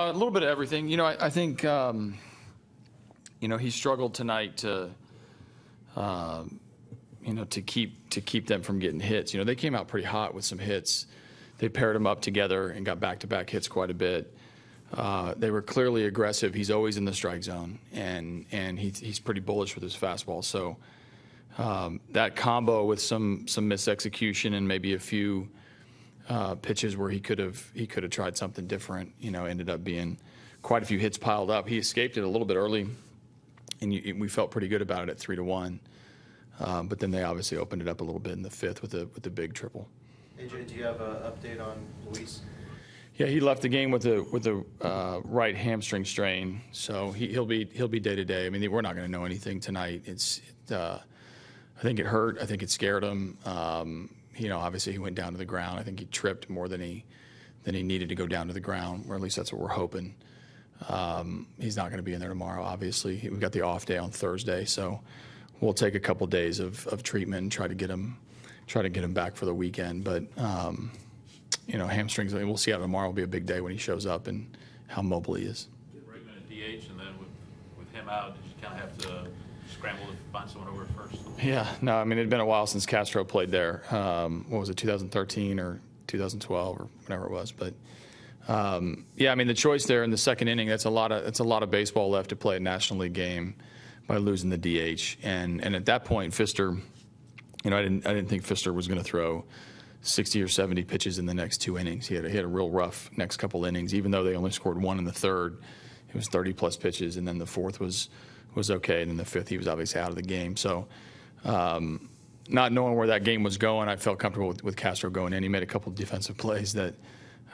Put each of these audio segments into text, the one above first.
A little bit of everything. I think he struggled tonight to keep them from getting hits. They came out pretty hot with some hits. They paired them up together and got back-to-back hits quite a bit. They were clearly aggressive. He's always in the strike zone, and he's pretty bullish with his fastball. So that combo with some missed execution and maybe a few pitches where he could have tried something different, ended up being quite a few hits piled up. He escaped it a little bit early, and we felt pretty good about it at 3-1. But then they obviously opened it up a little bit in the fifth with the big triple. AJ, do you have an update on Luis? Yeah, he left the game with a right hamstring strain, so he'll be day to day. I mean, we're not going to know anything tonight. I think it hurt. I think it scared him. Obviously he went down to the ground. I think he tripped more than he needed to go down to the ground, or at least that's what we're hoping. He's not going to be in there tomorrow. Obviously, we've got the off day on Thursday, so we'll take a couple days of treatment and try to get him back for the weekend. But hamstrings. We'll see how tomorrow will be a big day when he shows up and how mobile he is. Bregman at DH, and then with him out, did you kind of have to scramble to find someone over at first? Yeah, no. I mean, it'd been a while since Castro played there. What was it, 2013 or 2012 or whatever it was? But the choice there in the second inning. That's a lot of baseball left to play a National League game by losing the DH. And at that point, Pfister, I didn't think Pfister was going to throw 60 or 70 pitches in the next two innings. He had a real rough next couple innings, even though they only scored one in the third. It was 30-plus pitches, and then the fourth was okay, and then the fifth he was obviously out of the game. So not knowing where that game was going, I felt comfortable with Castro going in. He made a couple of defensive plays that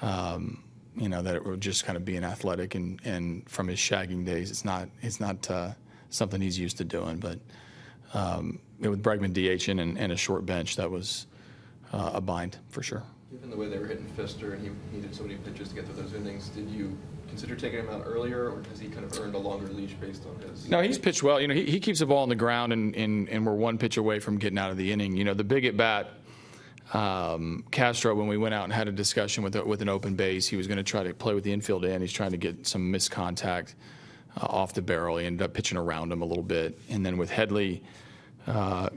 that it were just kind of being athletic, and from his shagging days, it's not something he's used to doing. But with Bregman DHing and a short bench, that was a bind for sure. Given the way they were hitting Pfister and he needed so many pitches to get through those innings, did you consider taking him out earlier, or has he kind of earned a longer leash based on his? No, he's pitched well. He keeps the ball on the ground, and we're one pitch away from getting out of the inning. The big at bat, Castro, when we went out and had a discussion with an open base, he was going to try to play with the infield in. He's trying to get some missed contact off the barrel. He ended up pitching around him a little bit, and then with Headley,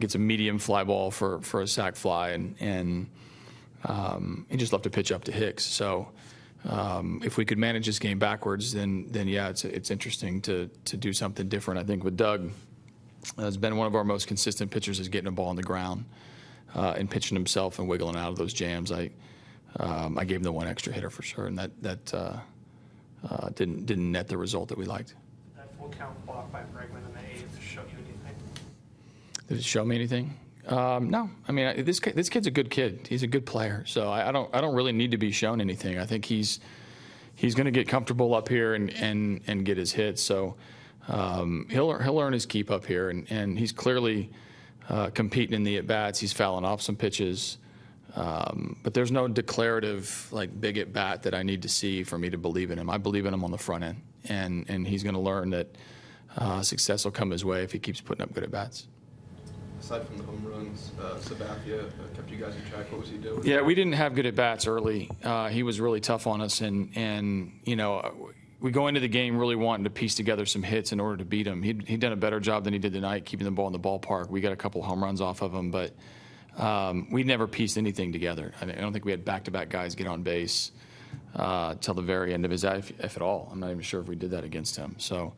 gets a medium fly ball for a sac fly, and he just left a pitch up to Hicks. So if we could manage this game backwards, then yeah, it's interesting to do something different. I think with Doug, has been one of our most consistent pitchers is getting a ball on the ground and pitching himself and wiggling out of those jams. I gave him the one extra hitter for sure, and that didn't net the result that we liked. That full count block by Bregman in the eighth show you anything? Did it show me anything? No. I mean, this kid's a good kid. He's a good player. So I don't really need to be shown anything. I think he's going to get comfortable up here and get his hits. So he'll earn his keep up here, and he's clearly competing in the at bats. He's fouling off some pitches, but there's no declarative big at bat that I need to see for me to believe in him. I believe in him on the front end, and he's going to learn that success will come his way if he keeps putting up good at bats. Aside from the home runs, Sabathia kept you guys in track. What was he doing? Yeah, we didn't have good at bats early. He was really tough on us, and we go into the game really wanting to piece together some hits in order to beat him. He'd done a better job than he did tonight, keeping the ball in the ballpark. We got a couple home runs off of him, but we never pieced anything together. I don't think we had back-to-back guys get on base till the very end of his life, if at all. I'm not even sure if we did that against him. So.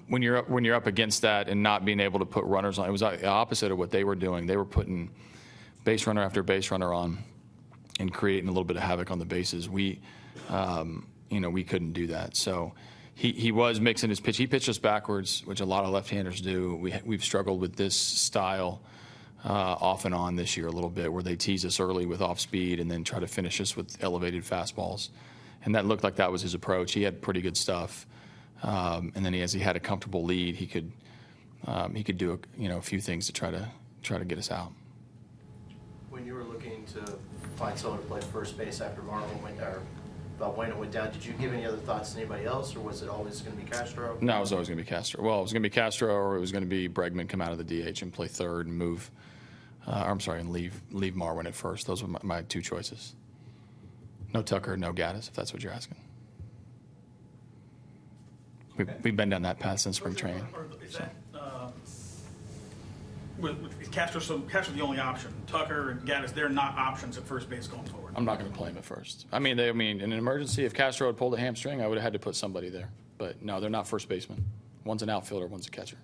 When you're up against that and not being able to put runners on, it was the opposite of what they were doing. They were putting base runner after base runner on and creating a little bit of havoc on the bases. We couldn't do that. So he was mixing his pitch. He pitched us backwards, which a lot of left-handers do. We've struggled with this style off and on this year a little bit, where they tease us early with off speed and then try to finish us with elevated fastballs. And that looked like that was his approach. He had pretty good stuff. And then as he had a comfortable lead, he could do a few things to try to get us out. When you were looking to find someone to play first base after Marlon went, or Valbuena went down, did you give any other thoughts to anybody else, or was it always going to be Castro? No, it was always going to be Castro. Well, it was going to be Castro, or it was going to be Bregman come out of the DH and play third and move. And leave Marwin at first. Those were my two choices. No Tucker, no Gaddis, if that's what you're asking. We've been down that path since spring training. Is that, is Castro's the only option? Tucker and Gaddis, they're not options at first base going forward. I'm not going to play him at first. I mean, in an emergency, if Castro had pulled a hamstring, I would have had to put somebody there. But no, they're not first baseman. One's an outfielder, one's a catcher.